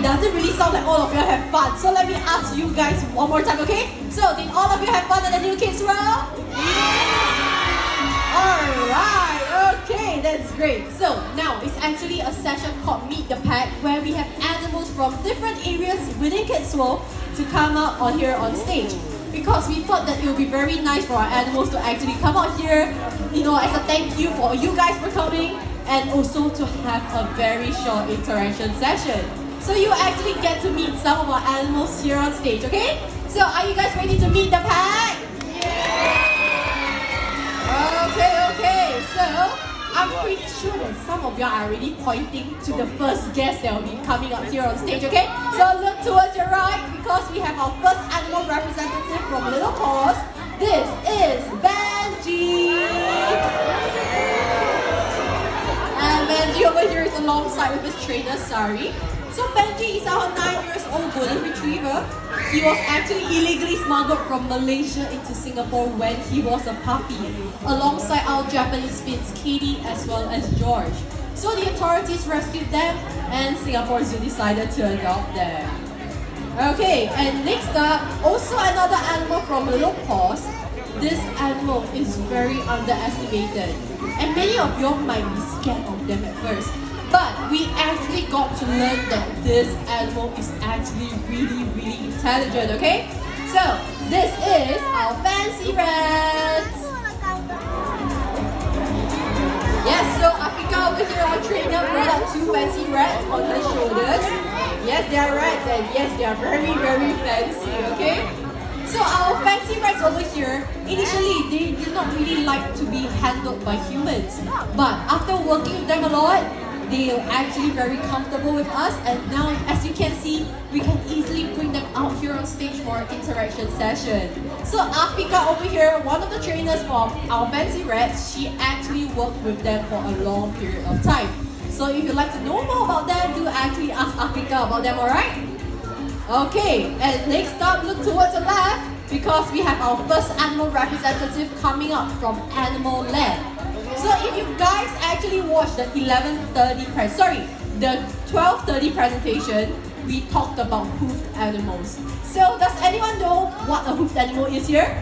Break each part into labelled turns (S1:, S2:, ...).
S1: doesn't really sound like all of you have fun. So let me ask you guys one more time, okay? So did all of you have fun at the New Kids Row? Alright, okay, that's great. So now it's actually a session called Meet the Pack where we have animals from different areas within Kids World to come out on here on stage. Because we thought that it would be very nice for our animals to actually come out here, as a thank you for you guys for coming, and also to have a very short interaction session. So you actually get to meet some of our animals here on stage, okay? So are you guys ready to meet the pack? Okay, so I'm pretty sure that some of you are already pointing to the first guest that will be coming up here on stage, okay? So look towards your right because we have our first animal representative from Little Paws. This is Benji! And Benji over here is alongside with his trainer, Sari. So Benji is our 9-year-old golden retriever. He was actually illegally smuggled from Malaysia into Singapore when he was a puppy, alongside our Japanese Spitz, Katie, as well as George. So the authorities rescued them, and Singapore Zoo decided to adopt them. Okay, and next up, also another animal from Little Paws. This animal is very underestimated, and many of you might be scared of them at first. But we actually got to learn that this animal is actually really, really intelligent, okay? So, this is our fancy rats. Yes, so Afrika over here, our trainer, brought out 2 fancy rats on her shoulders. Yes, they are rats, and yes, they are very, very fancy, okay? So our fancy rats over here, initially they did not really like to be handled by humans. But after working with them a lot, they are actually very comfortable with us, and now as you can see, we can easily bring them out here on stage for an interaction session. So Afika over here, one of the trainers from our fancy rats, she actually worked with them for a long period of time. So if you'd like to know more about them, do actually ask Afika about them, alright? Okay, and next up, look towards the left because we have our first animal representative coming up from Animal Land. So if you guys actually watched the 12:30 presentation, we talked about hoofed animals. So does anyone know what a hoofed animal is here?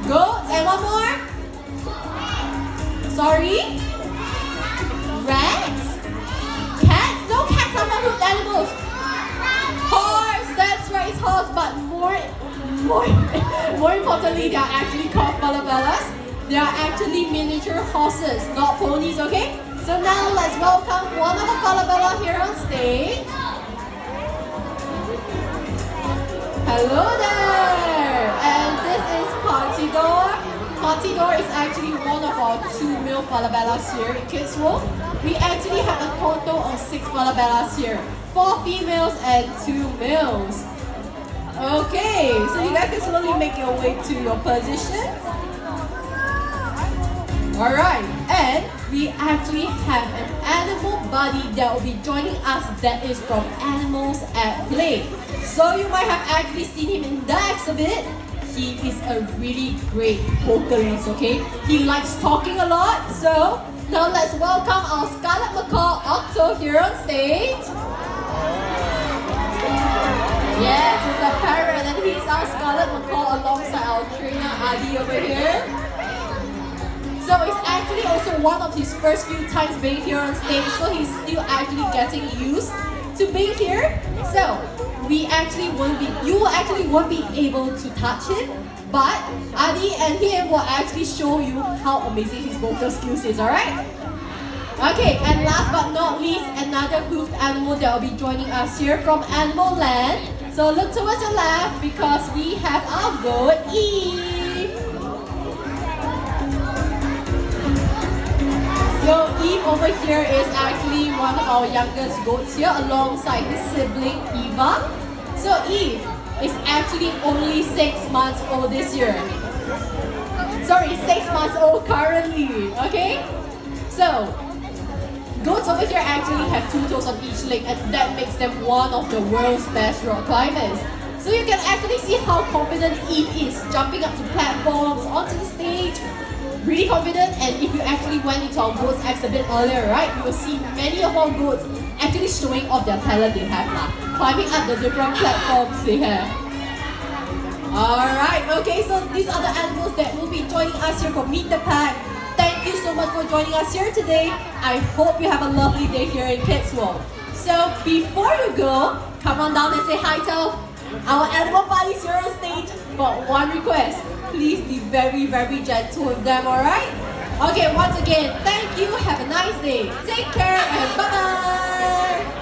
S1: Goats, and one more? Sorry? Rats? Cats? No, cats are not hoofed animals. Horse, that's right, it's horse, but more importantly, they are actually called falabellas. They are actually miniature horses, not ponies, okay? So now let's welcome one of the falabella here on stage. Hello there! And this is Partidor. Partidor is actually one of our 2 male falabellas here in Kids World. We actually have a total of 6 falabellas here. 4 females and 2 males. Okay, so you guys can slowly make your way to your position. Alright, and we actually have an animal buddy that will be joining us that is from Animals at Play. So you might have actually seen him in the exhibit. He is a really great vocalist, okay? He likes talking a lot, so now let's welcome our Scarlet Macaw Octo here on stage. Yes, it's a parrot, and he's our Scarlet Macaw alongside our trainer Adi over here. So it's actually also one of his first few times being here on stage, so he's still actually getting used to being here. So you actually won't be able to touch him, but Adi and him will actually show you how amazing his vocal skills is, alright? Okay, and last but not least, another hoofed animal that will be joining us here from Animal Land. So look towards your left because we have our goat Eve. So Eve over here is actually one of our youngest goats here alongside his sibling Eva. So Eve is actually only 6 months old this year. Sorry, 6 months old currently, okay? So goats over here actually have 2 toes on each leg, and that makes them one of the world's best rock climbers. So you can actually see how confident Eve is jumping up to platforms, onto the stage. Really confident, and if you actually went into our goats exhibit earlier, right, you will see many of our goats actually showing off their talent they have lah, climbing up the different platforms they have. Alright, okay, so these are the animals that will be joining us here for Meet the Pack. Thank you so much for joining us here today. I hope you have a lovely day here in Kids World. So before you go, come on down and say hi to our animal buddies here on stage. But one request, please be very, very gentle with them, alright? Okay, once again, thank you, have a nice day. Take care and bye-bye!